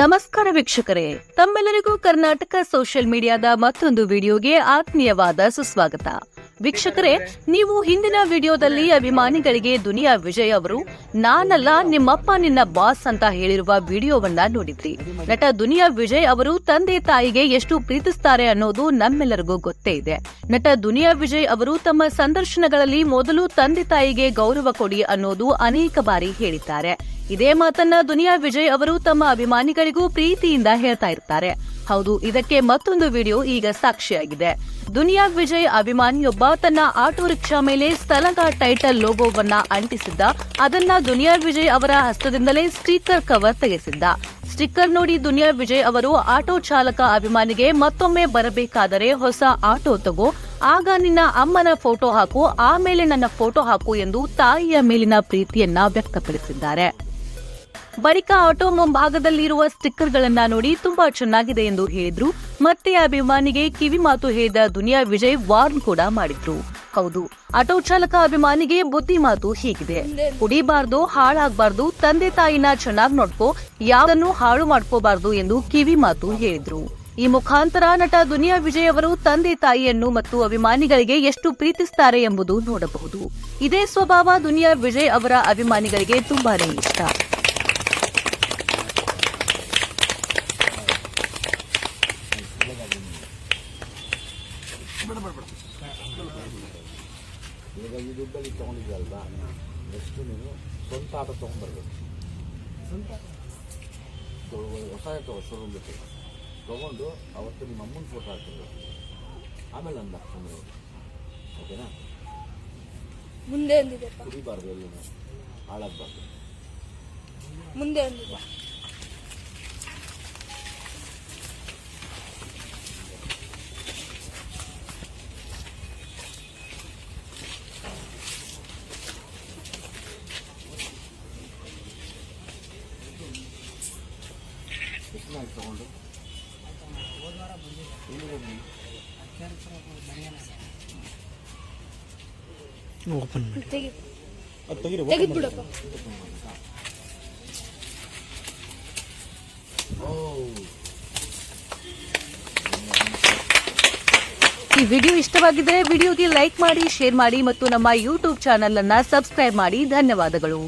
ನಮಸ್ಕಾರ ವೀಕ್ಷಕರೇ, ತಮ್ಮೆಲ್ಲರಿಗೂ ಕರ್ನಾಟಕ ಸೋಷಿಯಲ್ ಮೀಡಿಯಾದ ಮತ್ತೊಂದು ವಿಡಿಯೋಗೆ ಆತ್ಮೀಯವಾದ ಸುಸ್ವಾಗತ. ವೀಕ್ಷಕರೇ, ನೀವು ಹಿಂದಿನ ವಿಡಿಯೋದಲ್ಲಿ ಅಭಿಮಾನಿಗಳಿಗೆ ದುನಿಯಾ ವಿಜಯ್ ಅವರು ನಾನಲ್ಲ ನಿಮ್ಮಪ್ಪ ನಿನ್ನ ಬಾಸ್ ಅಂತ ಹೇಳಿರುವ ವಿಡಿಯೋವನ್ನ ನೋಡಿದ್ರಿ. ನಟ ದುನಿಯಾ ವಿಜಯ್ ಅವರು ತಂದೆ ತಾಯಿಗೆ ಎಷ್ಟು ಪ್ರೀತಿಸ್ತಾರೆ ಅನ್ನೋದು ನಮ್ಮೆಲ್ಲರಿಗೂ ಗೊತ್ತೇ ಇದೆ. ನಟ ದುನಿಯಾ ವಿಜಯ್ ಅವರು ತಮ್ಮ ಸಂದರ್ಶನಗಳಲ್ಲಿ ಮೊದಲು ತಂದೆ ತಾಯಿಗೆ ಗೌರವ ಕೊಡಿ ಅನ್ನೋದು ಅನೇಕ ಬಾರಿ ಹೇಳಿದ್ದಾರೆ. ಇದೇ ಮಾತನ್ನ ದುನಿಯಾ ವಿಜಯ್ ಅವರು ತಮ್ಮ ಅಭಿಮಾನಿಗಳಿಗೂ ಪ್ರೀತಿಯಿಂದ ಹೇಳ್ತಾ ಇರ್ತಾರೆ. ಹೌದು, ಇದಕ್ಕೆ ಮತ್ತೊಂದು ವಿಡಿಯೋ ಈಗ ಸಾಕ್ಷಿಯಾಗಿದೆ. ದುನಿಯಾ ವಿಜಯ್ ಅಭಿಮಾನಿಯೊಬ್ಬ ತನ್ನ ಆಟೋ ರಿಕ್ಷಾ ಮೇಲೆ ಸ್ಥಳಗ ಟೈಟಲ್ ಲೋಗೋವನ್ನ ಅಂಟಿಸಿದ್ದ. ಅದನ್ನ ದುನಿಯಾ ವಿಜಯ್ ಅವರ ಹಸ್ತದಿಂದಲೇ ಸ್ಟಿಕ್ಕರ್ ಕವರ್ ತೆಗೆಸಿದ್ದ. ಸ್ಟಿಕ್ಕರ್ ನೋಡಿ ದುನಿಯಾ ವಿಜಯ್ ಅವರು ಆಟೋ ಚಾಲಕ ಅಭಿಮಾನಿಗೆ ಮತ್ತೊಮ್ಮೆ ಬರಬೇಕಾದರೆ ಹೊಸ ಆಟೋ ತಗೋ, ಆಗ ನಿನ್ನ ಅಮ್ಮನ ಫೋಟೋ ಹಾಕು, ಆಮೇಲೆ ನನ್ನ ಫೋಟೋ ಹಾಕು ಎಂದು ತಾಯಿಯ ಮೇಲಿನ ಪ್ರೀತಿಯನ್ನ ವ್ಯಕ್ತಪಡಿಸಿದ್ದಾರೆ. ಬಳಿಕ ಆಟೋ ಮುಂಭಾಗದಲ್ಲಿರುವ ಸ್ಟಿಕ್ಕರ್ಗಳನ್ನ ನೋಡಿ ತುಂಬಾ ಚೆನ್ನಾಗಿದೆ ಎಂದು ಹೇಳಿದ್ರು. ಮತ್ತೆ ಅಭಿಮಾನಿಗೆ ಕಿವಿ ಮಾತು ಹೇಳಿದ ದುನಿಯಾ ವಿಜಯ್ ವಾರ್ನ್ ಕೂಡ ಮಾಡಿದ್ರು. ಹೌದು, ಆಟೋ ಚಾಲಕ ಅಭಿಮಾನಿಗೆ ಬುದ್ಧಿ ಮಾತು ಹೀಗಿದೆ: ಕುಡಿಬಾರ್ದು, ಹಾಳಾಗಬಾರ್ದು, ತಂದೆ ತಾಯಿನ ಚೆನ್ನಾಗಿ ನೋಡ್ಕೋ, ಯಾವುದನ್ನು ಹಾಳು ಮಾಡ್ಕೋಬಾರ್ದು ಎಂದು ಕಿವಿ ಮಾತು ಹೇಳಿದ್ರು. ಈ ಮುಖಾಂತರ ನಟ ದುನಿಯಾ ವಿಜಯ್ ಅವರು ತಂದೆ ತಾಯಿಯನ್ನು ಮತ್ತು ಅಭಿಮಾನಿಗಳಿಗೆ ಎಷ್ಟು ಪ್ರೀತಿಸ್ತಾರೆ ಎಂಬುದು ನೋಡಬಹುದು. ಇದೇ ಸ್ವಭಾವ ದುನಿಯಾ ವಿಜಯ್ ಅವರ ಅಭಿಮಾನಿಗಳಿಗೆ ತುಂಬಾನೇ ಇಷ್ಟ. ಈಗ ಈ ದುಡ್ಡಲ್ಲಿ ತೊಗೊಂಡಿದ್ದಲ್ವಾ, ನೆಕ್ಸ್ಟ್ ನೀನು ಸ್ವಂತ ಆಟೋ ತೊಗೊಂಡ್ಬರ್ಬೇಕು. ಸ್ವಂತ ಹೊಸ ಆಟೋ ಶೋರೂಮ್ ಬೇಕು ತೊಗೊಂಡು ಅವತ್ತು ನಿಮ್ಮ ಅಮ್ಮನ ಫೋಟೋ ಹಾಕಿರ್ಬೇಕು. ಆಮೇಲೆ ನನ್ನ ಸುಮ್ಮನೆ, ಓಕೆನಾ? ಮುಂದೆ ಕುಡಿಬಾರ್ದು, ಎಲ್ಲೂ ಹಾಳಾಗಬಾರ್ದು. ಮುಂದೆ ಅಂದಿದೆ. ಎಷ್ಟು ಆಯ್ತು ತೊಗೊಂಡು? ಓಪನ್ ತೆಗೆದ್ಬಿಡಪ್ಪ. ಈ ವಿಡಿಯೋ ಇಷ್ಟವಾಗಿದ್ದರೆ ವಿಡಿಯೋಗೆ ಲೈಕ್ ಮಾಡಿ, ಶೇರ್ ಮಾಡಿ ಮತ್ತು ನಮ್ಮ ಯೂಟ್ಯೂಬ್ ಚಾನೆಲ್ ಅನ್ನ ಸಬ್ಸ್ಕ್ರೈಬ್ ಮಾಡಿ. ಧನ್ಯವಾದಗಳು.